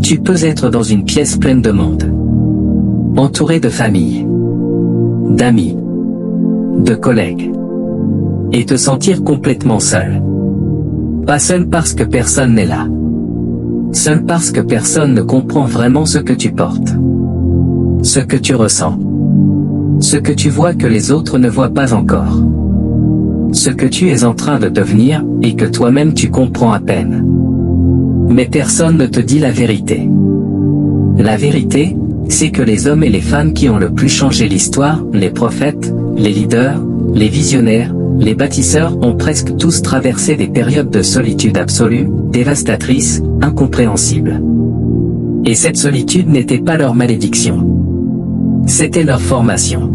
Tu peux être dans une pièce pleine de monde, entouré de famille, d'amis, de collègues, et te sentir complètement seul. Pas seul parce que personne n'est là. Seul parce que personne ne comprend vraiment ce que tu portes, ce que tu ressens, ce que tu vois que les autres ne voient pas encore, ce que tu es en train de devenir, et que toi-même tu comprends à peine. Mais personne ne te dit la vérité. La vérité, c'est que les hommes et les femmes qui ont le plus changé l'histoire, les prophètes, les leaders, les visionnaires, les bâtisseurs ont presque tous traversé des périodes de solitude absolue, dévastatrices, incompréhensibles. Et cette solitude n'était pas leur malédiction. C'était leur formation.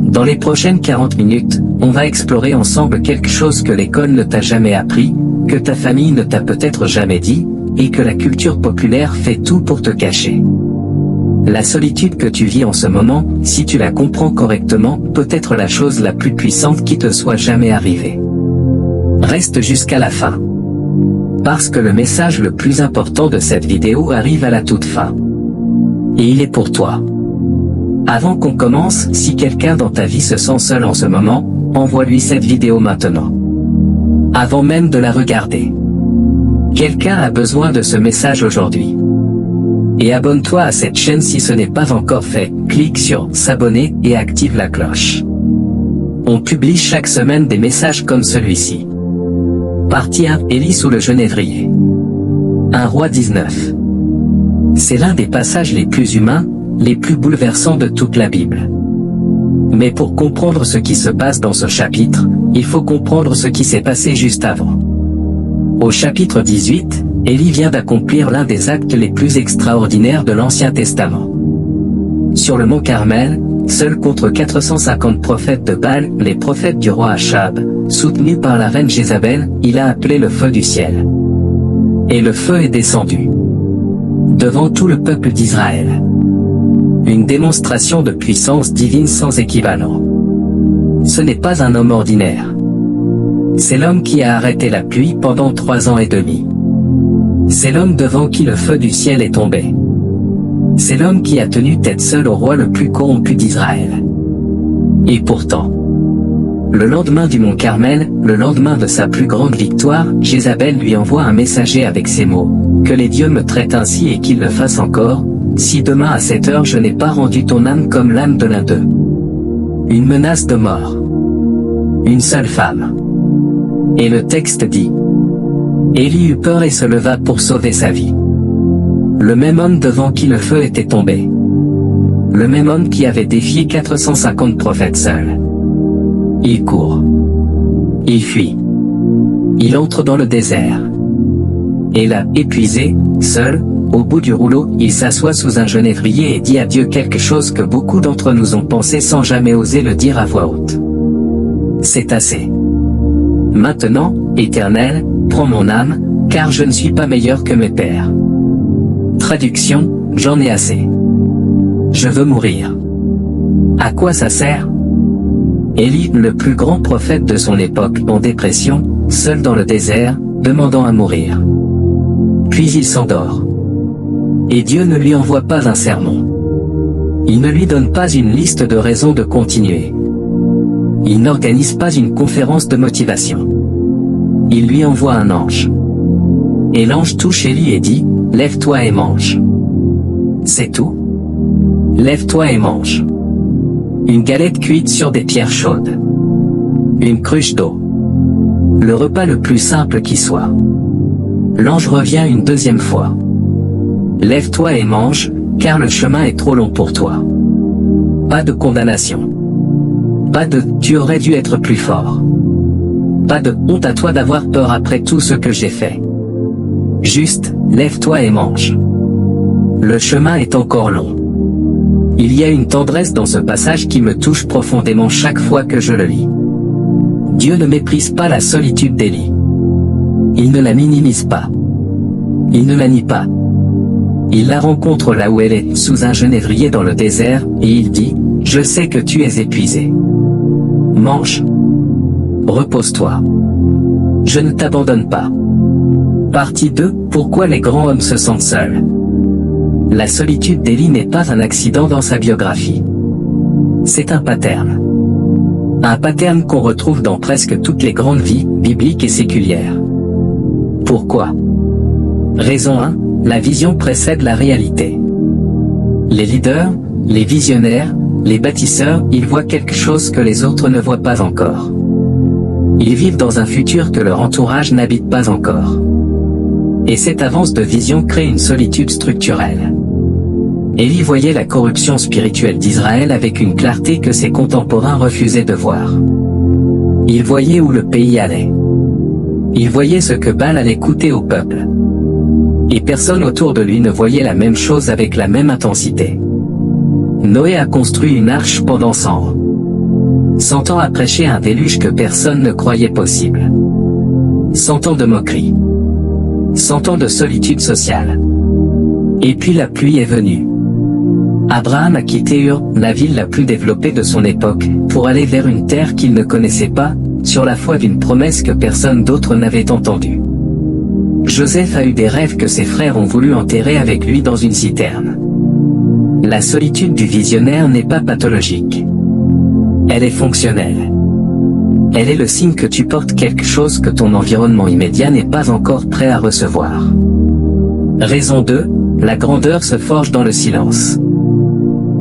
Dans les prochaines 40 minutes, on va explorer ensemble quelque chose que l'école ne t'a jamais appris, que ta famille ne t'a peut-être jamais dit, et que la culture populaire fait tout pour te cacher. La solitude que tu vis en ce moment, si tu la comprends correctement, peut être la chose la plus puissante qui te soit jamais arrivée. Reste jusqu'à la fin. Parce que le message le plus important de cette vidéo arrive à la toute fin. Et il est pour toi. Avant qu'on commence, si quelqu'un dans ta vie se sent seul en ce moment, envoie-lui cette vidéo maintenant. Avant même de la regarder. Quelqu'un a besoin de ce message aujourd'hui. Et abonne-toi à cette chaîne si ce n'est pas encore fait, clique sur « S'abonner » et active la cloche. On publie chaque semaine des messages comme celui-ci. Partie 1, Élie sous le genévrier. 1 Roi 19. C'est l'un des passages les plus humains, les plus bouleversants de toute la Bible. Mais pour comprendre ce qui se passe dans ce chapitre, il faut comprendre ce qui s'est passé juste avant. Au chapitre 18, Élie vient d'accomplir l'un des actes les plus extraordinaires de l'Ancien Testament. Sur le mont Carmel, seul contre 450 prophètes de Baal, les prophètes du roi Achab, soutenu par la reine Jézabel, il a appelé le feu du ciel. Et le feu est descendu devant tout le peuple d'Israël. Une démonstration de puissance divine sans équivalent. Ce n'est pas un homme ordinaire. C'est l'homme qui a arrêté la pluie pendant 3 ans et demi. C'est l'homme devant qui le feu du ciel est tombé. C'est l'homme qui a tenu tête seul au roi le plus corrompu d'Israël. Et pourtant, le lendemain du mont Carmel, le lendemain de sa plus grande victoire, Jézabel lui envoie un messager avec ces mots, « Que les dieux me traitent ainsi et qu'ils le fassent encore, si demain à cette heure je n'ai pas rendu ton âme comme l'âme de l'un d'eux. » Une menace de mort. Une seule femme. Et le texte dit, Élie eut peur et se leva pour sauver sa vie. Le même homme devant qui le feu était tombé. Le même homme qui avait défié 450 prophètes seuls. Il court. Il fuit. Il entre dans le désert. Et là, épuisé, seul, au bout du rouleau, il s'assoit sous un genévrier et dit à Dieu quelque chose que beaucoup d'entre nous ont pensé sans jamais oser le dire à voix haute. C'est assez. Maintenant, Éternel, prends mon âme, car je ne suis pas meilleur que mes pères. Traduction, j'en ai assez. Je veux mourir. À quoi ça sert? Élie, le plus grand prophète de son époque, en dépression, seul dans le désert, demandant à mourir. Puis il s'endort. Et Dieu ne lui envoie pas un sermon. Il ne lui donne pas une liste de raisons de continuer. Il n'organise pas une conférence de motivation. Il lui envoie un ange. Et l'ange touche Élie et dit, « Lève-toi et mange. » C'est tout. Lève-toi et mange. Une galette cuite sur des pierres chaudes. Une cruche d'eau. Le repas le plus simple qui soit. L'ange revient une deuxième fois. Lève-toi et mange, car le chemin est trop long pour toi. Pas de condamnation. Pas de « tu aurais dû être plus fort ». Pas de « honte à toi d'avoir peur après tout ce que j'ai fait ». Juste, lève-toi et mange. Le chemin est encore long. Il y a une tendresse dans ce passage qui me touche profondément chaque fois que je le lis. Dieu ne méprise pas la solitude d'Élie. Il ne la minimise pas. Il ne la nie pas. Il la rencontre là où elle est, sous un genévrier dans le désert, et il dit, « Je sais que tu es épuisé. Mange. Repose-toi. Je ne t'abandonne pas. » Partie 2, pourquoi les grands hommes se sentent seuls. La solitude d'Élie n'est pas un accident dans sa biographie. C'est un pattern. Un pattern qu'on retrouve dans presque toutes les grandes vies, bibliques et séculières. Pourquoi? Raison 1, la vision précède la réalité. Les leaders, les visionnaires, les bâtisseurs, ils voient quelque chose que les autres ne voient pas encore. Ils vivent dans un futur que leur entourage n'habite pas encore. Et cette avance de vision crée une solitude structurelle. Élie voyait la corruption spirituelle d'Israël avec une clarté que ses contemporains refusaient de voir. Il voyait où le pays allait. Il voyait ce que Baal allait coûter au peuple. Et personne autour de lui ne voyait la même chose avec la même intensité. Noé a construit une arche pendant 100 ans. 100 ans à prêcher un déluge que personne ne croyait possible. 100 ans de moquerie. 100 ans de solitude sociale. Et puis la pluie est venue. Abraham a quitté Ur, la ville la plus développée de son époque, pour aller vers une terre qu'il ne connaissait pas, sur la foi d'une promesse que personne d'autre n'avait entendue. Joseph a eu des rêves que ses frères ont voulu enterrer avec lui dans une citerne. La solitude du visionnaire n'est pas pathologique. Elle est fonctionnelle. Elle est le signe que tu portes quelque chose que ton environnement immédiat n'est pas encore prêt à recevoir. Raison 2, la grandeur se forge dans le silence.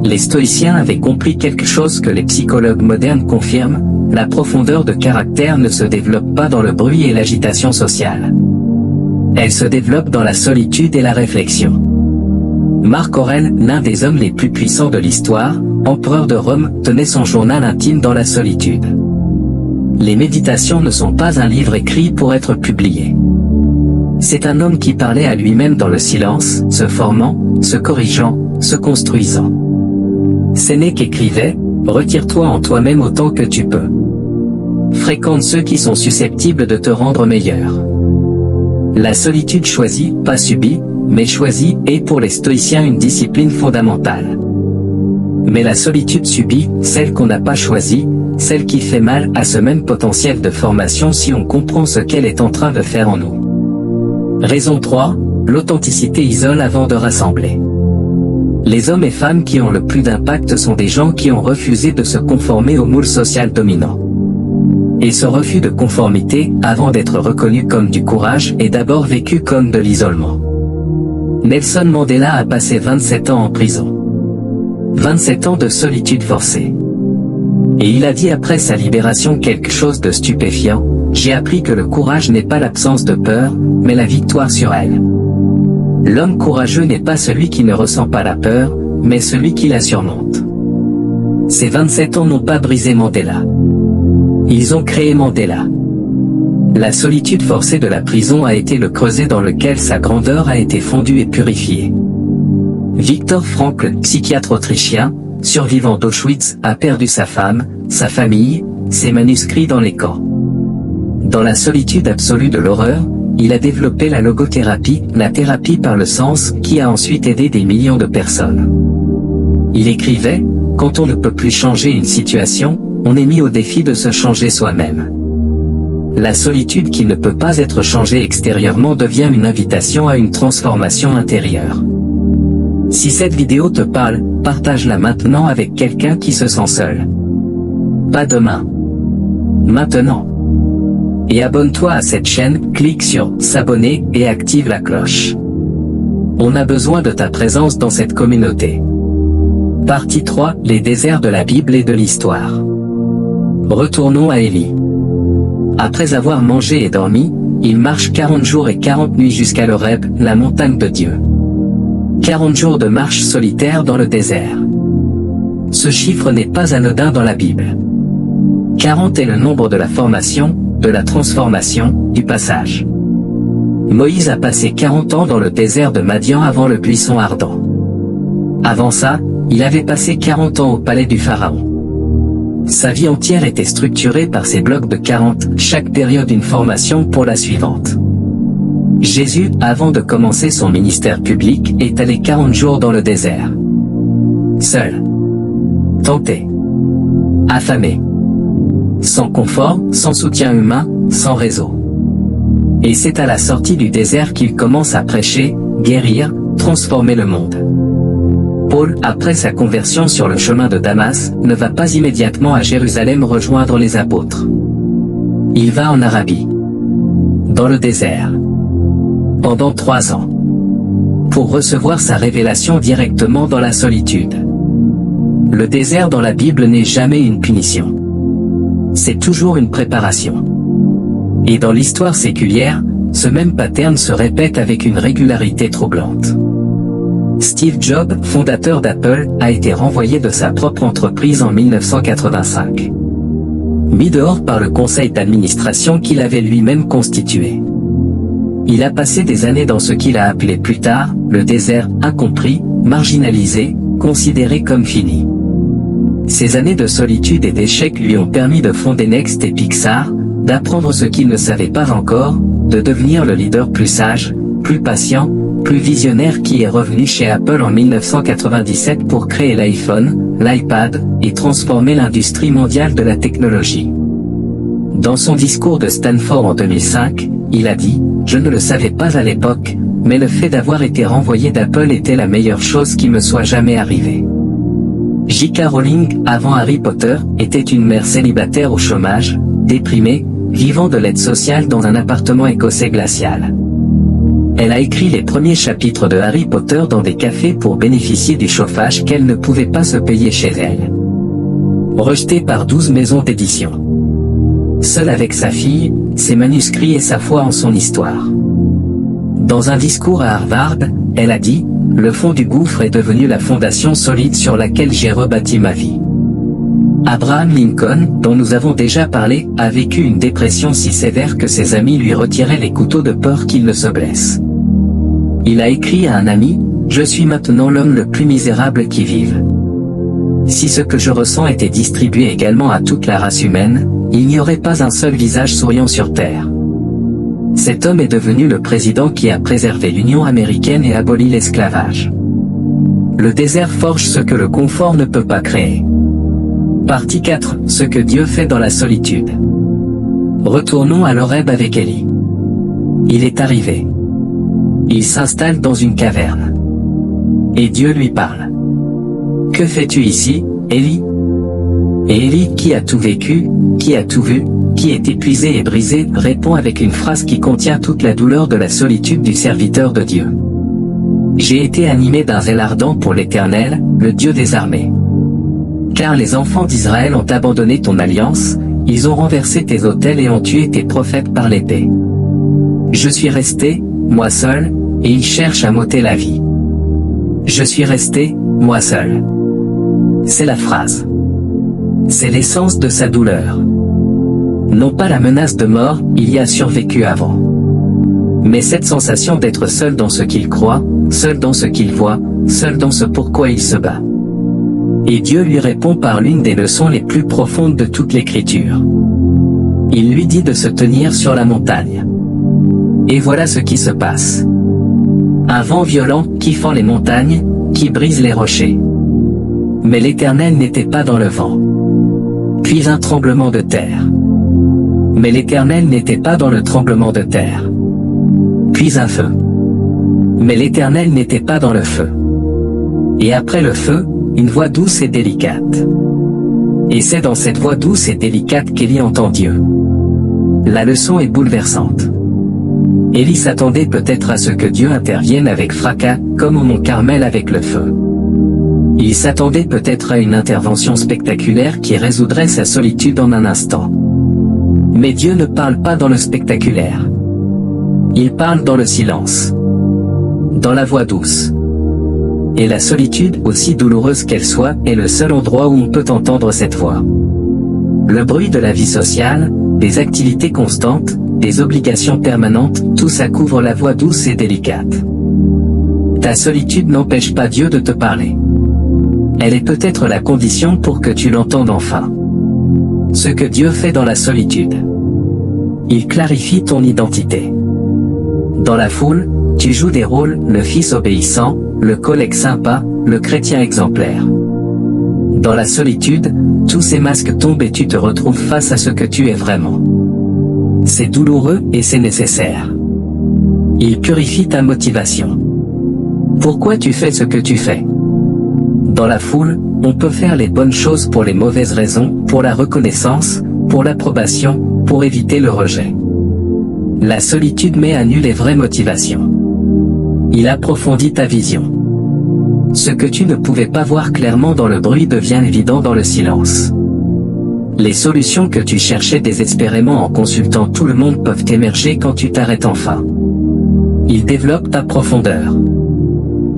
Les stoïciens avaient compris quelque chose que les psychologues modernes confirment, la profondeur de caractère ne se développe pas dans le bruit et l'agitation sociale. Elle se développe dans la solitude et la réflexion. Marc Aurèle, l'un des hommes les plus puissants de l'histoire, empereur de Rome, tenait son journal intime dans la solitude. Les méditations ne sont pas un livre écrit pour être publié. C'est un homme qui parlait à lui-même dans le silence, se formant, se corrigeant, se construisant. Sénèque écrivait, « Retire-toi en toi-même autant que tu peux. Fréquente ceux qui sont susceptibles de te rendre meilleur. » La solitude choisie, pas subie, mais choisie, est pour les stoïciens une discipline fondamentale. Mais la solitude subie, celle qu'on n'a pas choisie, celle qui fait mal, a ce même potentiel de formation si on comprend ce qu'elle est en train de faire en nous. Raison 3, l'authenticité isole avant de rassembler. Les hommes et femmes qui ont le plus d'impact sont des gens qui ont refusé de se conformer au moule social dominant. Et ce refus de conformité, avant d'être reconnu comme du courage, est d'abord vécu comme de l'isolement. Nelson Mandela a passé 27 ans en prison. 27 ans de solitude forcée. Et il a dit après sa libération quelque chose de stupéfiant, « J'ai appris que le courage n'est pas l'absence de peur, mais la victoire sur elle. » L'homme courageux n'est pas celui qui ne ressent pas la peur, mais celui qui la surmonte. Ces 27 ans n'ont pas brisé Mandela. Ils ont créé Mandela. La solitude forcée de la prison a été le creuset dans lequel sa grandeur a été fondue et purifiée. Viktor Frankl, psychiatre autrichien, survivant d'Auschwitz, a perdu sa femme, sa famille, ses manuscrits dans les camps. Dans la solitude absolue de l'horreur, il a développé la logothérapie, la thérapie par le sens, qui a ensuite aidé des millions de personnes. Il écrivait, « Quand on ne peut plus changer une situation, on est mis au défi de se changer soi-même. » La solitude qui ne peut pas être changée extérieurement devient une invitation à une transformation intérieure. Si cette vidéo te parle, partage-la maintenant avec quelqu'un qui se sent seul. Pas demain. Maintenant. Et abonne-toi à cette chaîne, clique sur « S'abonner » et active la cloche. On a besoin de ta présence dans cette communauté. Partie 3, les déserts de la Bible et de l'histoire. Retournons à Élie. Après avoir mangé et dormi, il marche 40 jours et 40 nuits jusqu'à l'Horeb, la montagne de Dieu. 40 jours de marche solitaire dans le désert. Ce chiffre n'est pas anodin dans la Bible. 40 est le nombre de la formation, de la transformation, du passage. Moïse a passé 40 ans dans le désert de Madian avant le buisson ardent. Avant ça, il avait passé 40 ans au palais du Pharaon. Sa vie entière était structurée par ces blocs de 40, chaque période une formation pour la suivante. Jésus, avant de commencer son ministère public, est allé 40 jours dans le désert. Seul. Tenté. Affamé. Sans confort, sans soutien humain, sans réseau. Et c'est à la sortie du désert qu'il commence à prêcher, guérir, transformer le monde. Paul, après sa conversion sur le chemin de Damas, ne va pas immédiatement à Jérusalem rejoindre les apôtres. Il va en Arabie, dans le désert, pendant 3 ans, pour recevoir sa révélation directement dans la solitude. Le désert dans la Bible n'est jamais une punition. C'est toujours une préparation. Et dans l'histoire séculière, ce même pattern se répète avec une régularité troublante. Steve Jobs, fondateur d'Apple, a été renvoyé de sa propre entreprise en 1985. Mis dehors par le conseil d'administration qu'il avait lui-même constitué. Il a passé des années dans ce qu'il a appelé plus tard, le désert, incompris, marginalisé, considéré comme fini. Ces années de solitude et d'échec lui ont permis de fonder Next et Pixar, d'apprendre ce qu'il ne savait pas encore, de devenir le leader plus sage, plus patient, plus visionnaire qui est revenu chez Apple en 1997 pour créer l'iPhone, l'iPad, et transformer l'industrie mondiale de la technologie. Dans son discours de Stanford en 2005, il a dit « Je ne le savais pas à l'époque, mais le fait d'avoir été renvoyé d'Apple était la meilleure chose qui me soit jamais arrivée. » J.K. Rowling, avant Harry Potter, était une mère célibataire au chômage, déprimée, vivant de l'aide sociale dans un appartement écossais glacial. Elle a écrit les premiers chapitres de Harry Potter dans des cafés pour bénéficier du chauffage qu'elle ne pouvait pas se payer chez elle. Rejetée par 12 maisons d'édition. Seule avec sa fille, ses manuscrits et sa foi en son histoire. Dans un discours à Harvard, elle a dit « Le fond du gouffre est devenu la fondation solide sur laquelle j'ai rebâti ma vie. » Abraham Lincoln, dont nous avons déjà parlé, a vécu une dépression si sévère que ses amis lui retiraient les couteaux de peur qu'il ne se blesse. Il a écrit à un ami « Je suis maintenant l'homme le plus misérable qui vive. Si ce que je ressens était distribué également à toute la race humaine, il n'y aurait pas un seul visage souriant sur Terre. » Cet homme est devenu le président qui a préservé l'Union américaine et aboli l'esclavage. Le désert forge ce que le confort ne peut pas créer. Partie 4. Ce que Dieu fait dans la solitude. Retournons à l'Horeb avec Élie. Il est arrivé. Il s'installe dans une caverne. Et Dieu lui parle. « Que fais-tu ici, Élie ?» Et Élie, qui a tout vécu, qui a tout vu, qui est épuisé et brisé, répond avec une phrase qui contient toute la douleur de la solitude du serviteur de Dieu. « J'ai été animé d'un zèle ardent pour l'Éternel, le Dieu des armées. Car les enfants d'Israël ont abandonné ton alliance, ils ont renversé tes autels et ont tué tes prophètes par l'épée. Je suis resté, moi seul, et ils cherchent à m'ôter la vie. Je suis resté, moi seul. » C'est la phrase. C'est l'essence de sa douleur. Non pas la menace de mort, il y a survécu avant. Mais cette sensation d'être seul dans ce qu'il croit, seul dans ce qu'il voit, seul dans ce pourquoi il se bat. Et Dieu lui répond par l'une des leçons les plus profondes de toute l'Écriture. Il lui dit de se tenir sur la montagne. Et voilà ce qui se passe. Un vent violent qui fend les montagnes, qui brise les rochers. Mais l'Éternel n'était pas dans le vent. Puis un tremblement de terre. Mais l'Éternel n'était pas dans le tremblement de terre. Puis un feu. Mais l'Éternel n'était pas dans le feu. Et après le feu, une voix douce et délicate. Et c'est dans cette voix douce et délicate qu'Élie entend Dieu. La leçon est bouleversante. Élie s'attendait peut-être à ce que Dieu intervienne avec fracas, comme au mont Carmel avec le feu. Il s'attendait peut-être à une intervention spectaculaire qui résoudrait sa solitude en un instant. Mais Dieu ne parle pas dans le spectaculaire. Il parle dans le silence. Dans la voix douce. Et la solitude, aussi douloureuse qu'elle soit, est le seul endroit où on peut entendre cette voix. Le bruit de la vie sociale, des activités constantes, des obligations permanentes, tout ça couvre la voix douce et délicate. Ta solitude n'empêche pas Dieu de te parler. Elle est peut-être la condition pour que tu l'entendes enfin. Ce que Dieu fait dans la solitude. Il clarifie ton identité. Dans la foule, tu joues des rôles, le fils obéissant, le collègue sympa, le chrétien exemplaire. Dans la solitude, tous ces masques tombent et tu te retrouves face à ce que tu es vraiment. C'est douloureux et c'est nécessaire. Il purifie ta motivation. Pourquoi tu fais ce que tu fais? Dans la foule, on peut faire les bonnes choses pour les mauvaises raisons, pour la reconnaissance, pour l'approbation, pour éviter le rejet. La solitude met à nu les vraies motivations. Il approfondit ta vision. Ce que tu ne pouvais pas voir clairement dans le bruit devient évident dans le silence. Les solutions que tu cherchais désespérément en consultant tout le monde peuvent émerger quand tu t'arrêtes enfin. Il développe ta profondeur.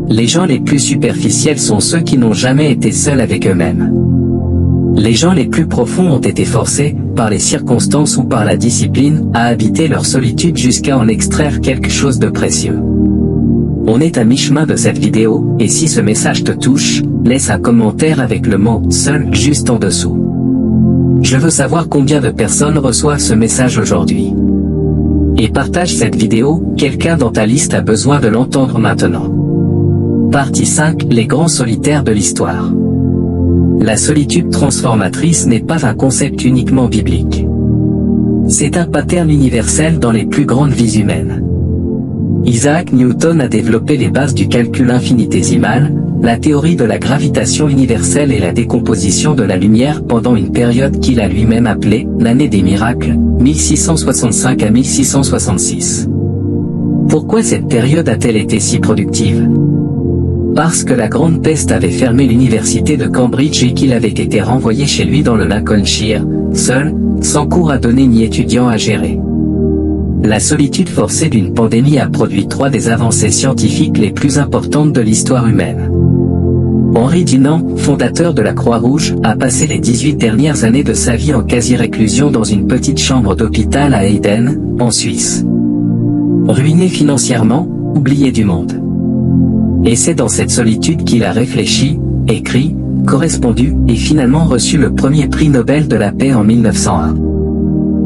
Les gens les plus superficiels sont ceux qui n'ont jamais été seuls avec eux-mêmes. Les gens les plus profonds ont été forcés, par les circonstances ou par la discipline, à habiter leur solitude jusqu'à en extraire quelque chose de précieux. On est à mi-chemin de cette vidéo, et si ce message te touche, laisse un commentaire avec le mot « seul » juste en dessous. Je veux savoir combien de personnes reçoivent ce message aujourd'hui. Et partage cette vidéo, quelqu'un dans ta liste a besoin de l'entendre maintenant. Partie 5, les grands solitaires de l'histoire. La solitude transformatrice n'est pas un concept uniquement biblique. C'est un pattern universel dans les plus grandes vies humaines. Isaac Newton a développé les bases du calcul infinitésimal, la théorie de la gravitation universelle et la décomposition de la lumière pendant une période qu'il a lui-même appelée « l'année des miracles », 1665 à 1666. Pourquoi cette période a-t-elle été si productive? Parce que la grande peste avait fermé l'université de Cambridge et qu'il avait été renvoyé chez lui dans le Lincolnshire, seul, sans cours à donner ni étudiants à gérer. La solitude forcée d'une pandémie a produit 3 des avancées scientifiques les plus importantes de l'histoire humaine. Henri Dunant, fondateur de la Croix-Rouge, a passé les 18 dernières années de sa vie en quasi-réclusion dans une petite chambre d'hôpital à Eyden, en Suisse. Ruiné financièrement, oublié du monde. Et c'est dans cette solitude qu'il a réfléchi, écrit, correspondu, et finalement reçu le premier prix Nobel de la paix en 1901.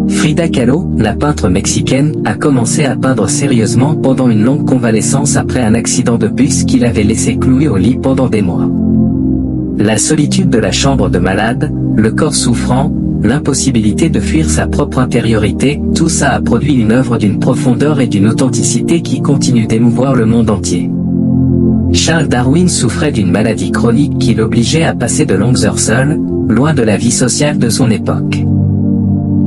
Frida Kahlo, la peintre mexicaine, a commencé à peindre sérieusement pendant une longue convalescence après un accident de bus qui l'avait laissé cloué au lit pendant des mois. La solitude de la chambre de malade, le corps souffrant, l'impossibilité de fuir sa propre intériorité, tout ça a produit une œuvre d'une profondeur et d'une authenticité qui continue d'émouvoir le monde entier. Charles Darwin souffrait d'une maladie chronique qui l'obligeait à passer de longues heures seul, loin de la vie sociale de son époque.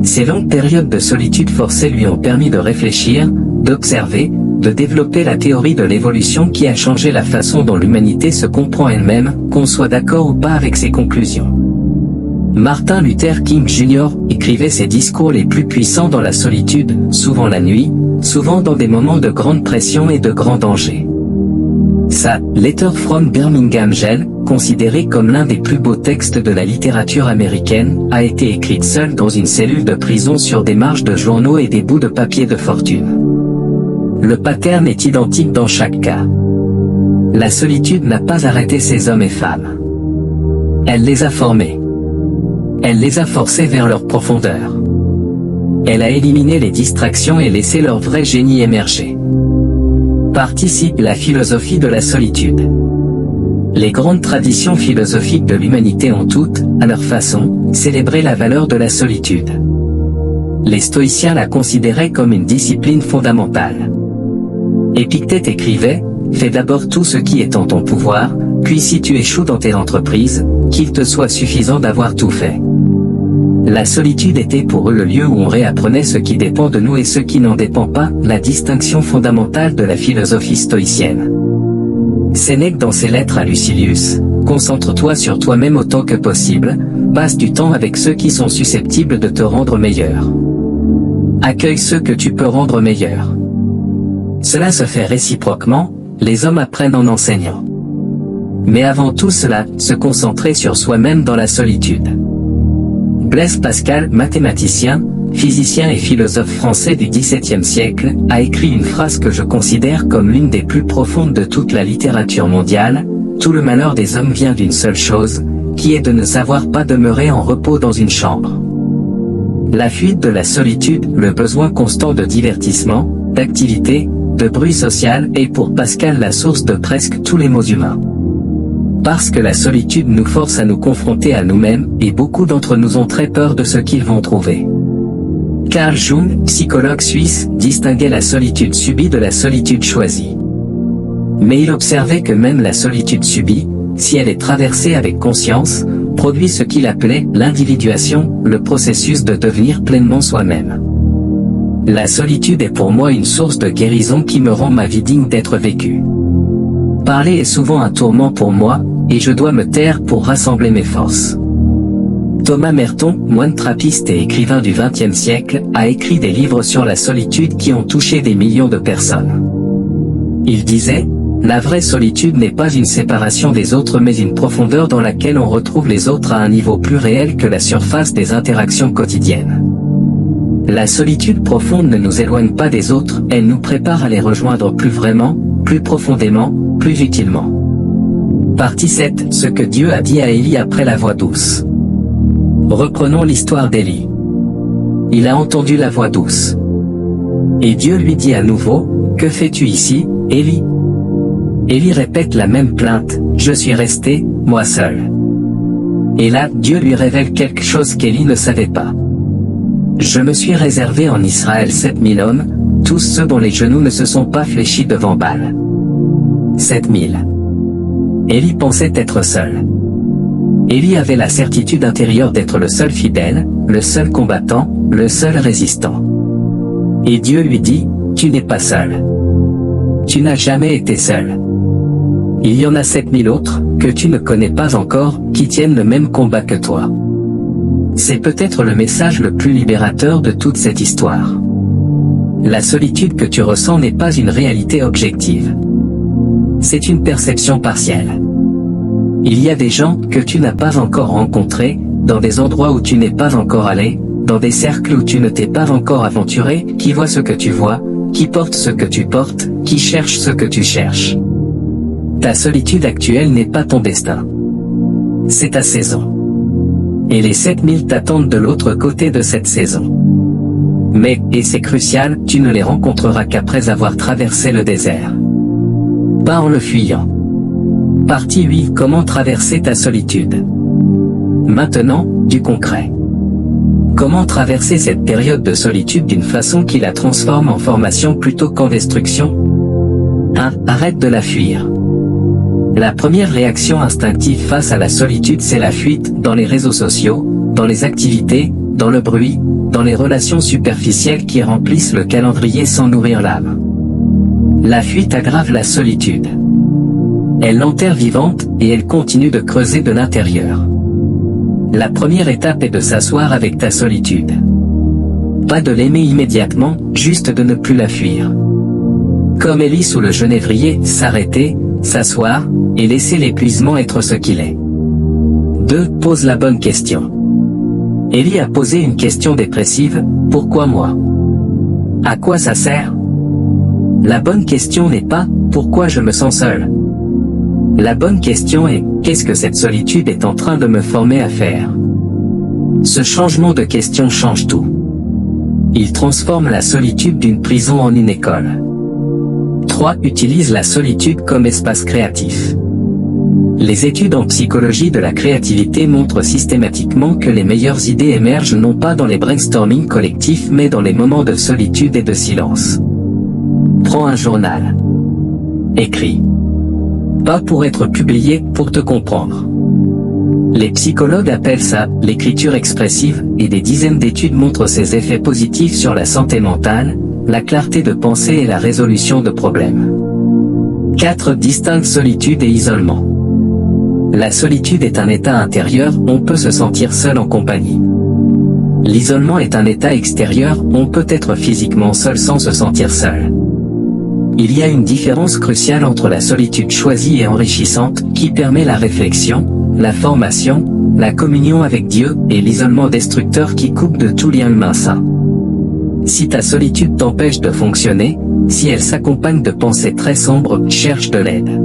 Ces longues périodes de solitude forcée lui ont permis de réfléchir, d'observer, de développer la théorie de l'évolution qui a changé la façon dont l'humanité se comprend elle-même, qu'on soit d'accord ou pas avec ses conclusions. Martin Luther King Jr. écrivait ses discours les plus puissants dans la solitude, souvent la nuit, souvent dans des moments de grande pression et de grand danger. Sa « Letter from Birmingham Jail », considérée comme l'un des plus beaux textes de la littérature américaine, a été écrite seule dans une cellule de prison sur des marges de journaux et des bouts de papier de fortune. Le pattern est identique dans chaque cas. La solitude n'a pas arrêté ces hommes et femmes. Elle les a formés. Elle les a forcés vers leur profondeur. Elle a éliminé les distractions et laissé leur vrai génie émerger. Participe la philosophie de la solitude. Les grandes traditions philosophiques de l'humanité ont toutes, à leur façon, célébré la valeur de la solitude. Les stoïciens la considéraient comme une discipline fondamentale. Épictète écrivait « Fais d'abord tout ce qui est en ton pouvoir, puis si tu échoues dans tes entreprises, qu'il te soit suffisant d'avoir tout fait. » La solitude était pour eux le lieu où on réapprenait ce qui dépend de nous et ce qui n'en dépend pas, la distinction fondamentale de la philosophie stoïcienne. Sénèque dans ses lettres à Lucilius, « Concentre-toi sur toi-même autant que possible, passe du temps avec ceux qui sont susceptibles de te rendre meilleur. Accueille ceux que tu peux rendre meilleurs. Cela se fait réciproquement, les hommes apprennent en enseignant. Mais avant tout cela, se concentrer sur soi-même dans la solitude. » Blaise Pascal, mathématicien, physicien et philosophe français du XVIIe siècle, a écrit une phrase que je considère comme l'une des plus profondes de toute la littérature mondiale, « Tout le malheur des hommes vient d'une seule chose, qui est de ne savoir pas demeurer en repos dans une chambre. » La fuite de la solitude, le besoin constant de divertissement, d'activité, de bruit social est pour Pascal la source de presque tous les maux humains. Parce que la solitude nous force à nous confronter à nous-mêmes, et beaucoup d'entre nous ont très peur de ce qu'ils vont trouver. Carl Jung, psychologue suisse, distinguait la solitude subie de la solitude choisie. Mais il observait que même la solitude subie, si elle est traversée avec conscience, produit ce qu'il appelait l'individuation, le processus de devenir pleinement soi-même. La solitude est pour moi une source de guérison qui me rend ma vie digne d'être vécue. Parler est souvent un tourment pour moi, et je dois me taire pour rassembler mes forces. Thomas Merton, moine trappiste et écrivain du XXe siècle, a écrit des livres sur la solitude qui ont touché des millions de personnes. Il disait: la vraie solitude n'est pas une séparation des autres mais une profondeur dans laquelle on retrouve les autres à un niveau plus réel que la surface des interactions quotidiennes. La solitude profonde ne nous éloigne pas des autres, elle nous prépare à les rejoindre plus vraiment, plus profondément, plus utilement. Partie 7. Ce que Dieu a dit à Élie après la voix douce. Reprenons l'histoire d'Élie. Il a entendu la voix douce. Et Dieu lui dit à nouveau: que fais-tu ici, Élie? Élie répète la même plainte: je suis resté, moi seul. Et là, Dieu lui révèle quelque chose qu'Élie ne savait pas. Je me suis réservé en Israël 7000 hommes, tous ceux dont les genoux ne se sont pas fléchis devant Baal. 7000. Élie pensait être seul. Élie avait la certitude intérieure d'être le seul fidèle, le seul combattant, le seul résistant. Et Dieu lui dit: tu n'es pas seul. Tu n'as jamais été seul. Il y en a 7000 autres, que tu ne connais pas encore, qui tiennent le même combat que toi. C'est peut-être le message le plus libérateur de toute cette histoire. La solitude que tu ressens n'est pas une réalité objective. C'est une perception partielle. Il y a des gens que tu n'as pas encore rencontrés, dans des endroits où tu n'es pas encore allé, dans des cercles où tu ne t'es pas encore aventuré, qui voient ce que tu vois, qui portent ce que tu portes, qui cherchent ce que tu cherches. Ta solitude actuelle n'est pas ton destin. C'est ta saison. Et les 7000 t'attendent de l'autre côté de cette saison. Mais, et c'est crucial, tu ne les rencontreras qu'après avoir traversé le désert. Pas en le fuyant. Partie 8. Comment traverser ta solitude? Maintenant, du concret. Comment traverser cette période de solitude d'une façon qui la transforme en formation plutôt qu'en destruction? 1. Arrête de la fuir. La première réaction instinctive face à la solitude, c'est la fuite, dans les réseaux sociaux, dans les activités, dans le bruit, dans les relations superficielles qui remplissent le calendrier sans nourrir l'âme. La fuite aggrave la solitude. Elle l'enterre vivante, et elle continue de creuser de l'intérieur. La première étape est de s'asseoir avec ta solitude. Pas de l'aimer immédiatement, juste de ne plus la fuir. Comme Élie sous le genévrier, s'arrêter, s'asseoir, et laisser l'épuisement être ce qu'il est. 2. Pose la bonne question. Élie a posé une question dépressive: pourquoi moi? À quoi ça sert? La bonne question n'est pas: pourquoi je me sens seul? La bonne question est: qu'est-ce que cette solitude est en train de me former à faire? Ce changement de question change tout. Il transforme la solitude d'une prison en une école. 3. Utilise la solitude comme espace créatif. Les études en psychologie de la créativité montrent systématiquement que les meilleures idées émergent non pas dans les brainstorming collectifs mais dans les moments de solitude et de silence. Prends un journal. Écris. Pas pour être publié, pour te comprendre. Les psychologues appellent ça l'écriture expressive, et des dizaines d'études montrent ses effets positifs sur la santé mentale, la clarté de pensée et la résolution de problèmes. 4. Distingue solitude et isolement. La solitude est un état intérieur, on peut se sentir seul en compagnie. L'isolement est un état extérieur, on peut être physiquement seul sans se sentir seul. Il y a une différence cruciale entre la solitude choisie et enrichissante, qui permet la réflexion, la formation, la communion avec Dieu, et l'isolement destructeur qui coupe de tout lien humain sain. Si ta solitude t'empêche de fonctionner, si elle s'accompagne de pensées très sombres, cherche de l'aide.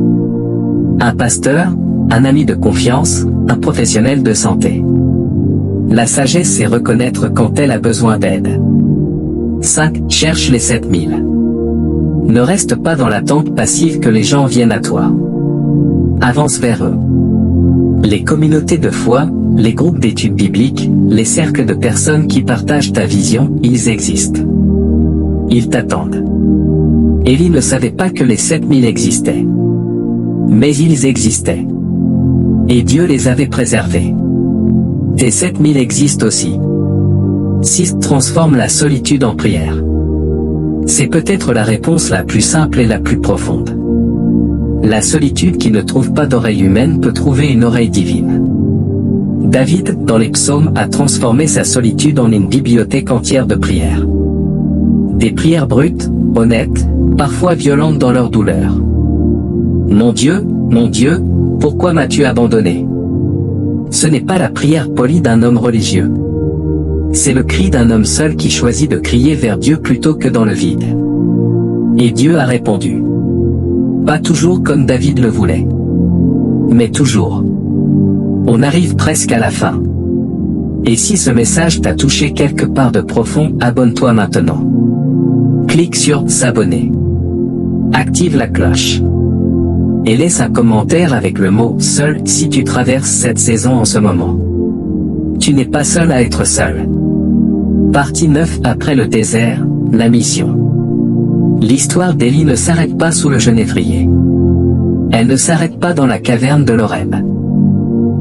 Un pasteur, un ami de confiance, un professionnel de santé. La sagesse c'est reconnaître quand elle a besoin d'aide. 5. Cherche les 7000. Ne reste pas dans l'attente passive que les gens viennent à toi. Avance vers eux. Les communautés de foi, les groupes d'études bibliques, les cercles de personnes qui partagent ta vision, ils existent. Ils t'attendent. Élie ne savait pas que les 7000 existaient. Mais ils existaient. Et Dieu les avait préservés. Tes 7000 existent aussi. 6. Transforme la solitude en prière. C'est peut-être la réponse la plus simple et la plus profonde. La solitude qui ne trouve pas d'oreille humaine peut trouver une oreille divine. David, dans les psaumes, a transformé sa solitude en une bibliothèque entière de prières. Des prières brutes, honnêtes, parfois violentes dans leur douleur. Mon Dieu, pourquoi m'as-tu abandonné? Ce n'est pas la prière polie d'un homme religieux. C'est le cri d'un homme seul qui choisit de crier vers Dieu plutôt que dans le vide. Et Dieu a répondu. Pas toujours comme David le voulait. Mais toujours. On arrive presque à la fin. Et si ce message t'a touché quelque part de profond, abonne-toi maintenant. Clique sur « S'abonner ». Active la cloche. Et laisse un commentaire avec le mot « seul » si tu traverses cette saison en ce moment. Tu n'es pas seul à être seul. Partie 9. Après le désert, la mission. L'histoire d'Élie ne s'arrête pas sous le genévrier. Elle ne s'arrête pas dans la caverne de l'Horeb.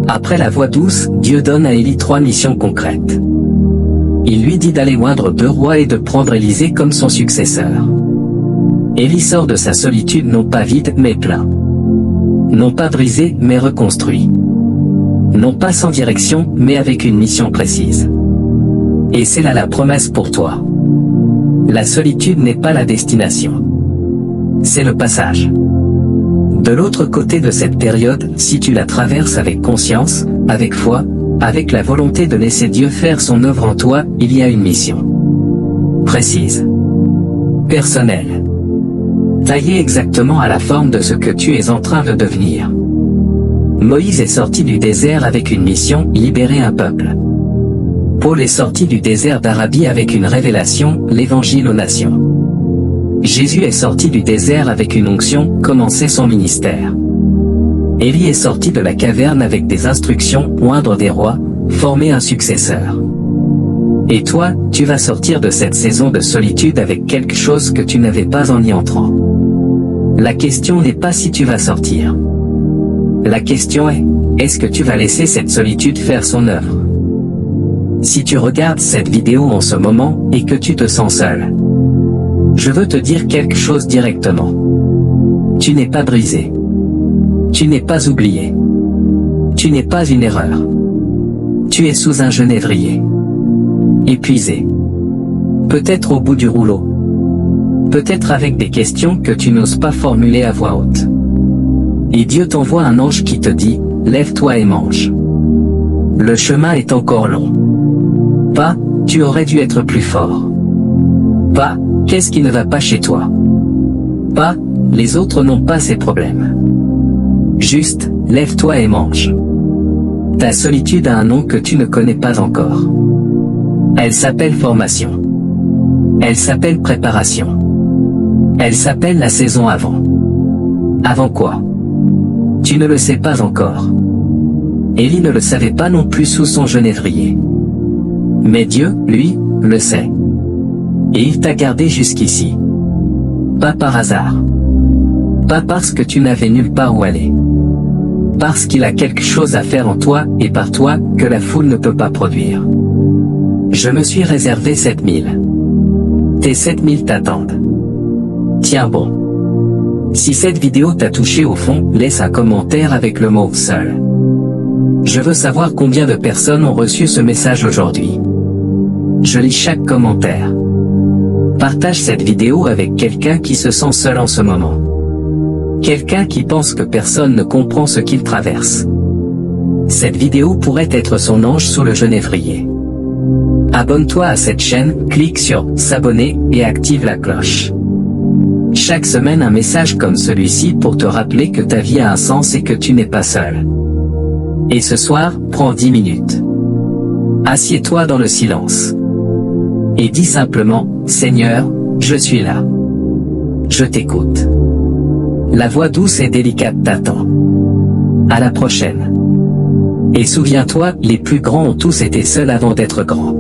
Après la voix douce, Dieu donne à Élie 3 missions concrètes. Il lui dit d'aller oindre 2 rois et de prendre Élisée comme son successeur. Élie sort de sa solitude non pas vide mais plein. Non pas brisé mais reconstruit. Non pas sans direction mais avec une mission précise. Et c'est là la promesse pour toi. La solitude n'est pas la destination. C'est le passage. De l'autre côté de cette période, si tu la traverses avec conscience, avec foi, avec la volonté de laisser Dieu faire son œuvre en toi, il y a une mission. Précise. Personnelle. Taillée exactement à la forme de ce que tu es en train de devenir. Moïse est sorti du désert avec une mission, libérer un peuple. Paul est sorti du désert d'Arabie avec une révélation, l'évangile aux nations. Jésus est sorti du désert avec une onction, commencer son ministère. Élie est sorti de la caverne avec des instructions, oindre des rois, former un successeur. Et toi, tu vas sortir de cette saison de solitude avec quelque chose que tu n'avais pas en y entrant. La question n'est pas si tu vas sortir. La question est, est-ce que tu vas laisser cette solitude faire son œuvre? Si tu regardes cette vidéo en ce moment, et que tu te sens seul, je veux te dire quelque chose directement. Tu n'es pas brisé. Tu n'es pas oublié. Tu n'es pas une erreur. Tu es sous un genévrier. Épuisé. Peut-être au bout du rouleau. Peut-être avec des questions que tu n'oses pas formuler à voix haute. Et Dieu t'envoie un ange qui te dit, lève-toi et mange. Le chemin est encore long. Pas, tu aurais dû être plus fort. Pas, qu'est-ce qui ne va pas chez toi? Pas, les autres n'ont pas ces problèmes. Juste, lève-toi et mange. Ta solitude a un nom que tu ne connais pas encore. Elle s'appelle formation. Elle s'appelle préparation. Elle s'appelle la saison avant. Avant quoi? Tu ne le sais pas encore. Élie ne le savait pas non plus sous son genévrier. Mais Dieu, lui, le sait. Et il t'a gardé jusqu'ici. Pas par hasard. Pas parce que tu n'avais nulle part où aller. Parce qu'il a quelque chose à faire en toi, et par toi, que la foule ne peut pas produire. Je me suis réservé 7000. Tes 7000 t'attendent. Tiens bon. Si cette vidéo t'a touché au fond, laisse un commentaire avec le mot « seul ». Je veux savoir combien de personnes ont reçu ce message aujourd'hui. Je lis chaque commentaire. Partage cette vidéo avec quelqu'un qui se sent seul en ce moment. Quelqu'un qui pense que personne ne comprend ce qu'il traverse. Cette vidéo pourrait être son ange sous le genévrier. Abonne-toi à cette chaîne, clique sur « S'abonner » et active la cloche. Chaque semaine un message comme celui-ci pour te rappeler que ta vie a un sens et que tu n'es pas seul. Et ce soir, prends 10 minutes. Assieds-toi dans le silence. Et dis simplement, Seigneur, je suis là. Je t'écoute. La voix douce et délicate t'attend. À la prochaine. Et souviens-toi, les plus grands ont tous été seuls avant d'être grands.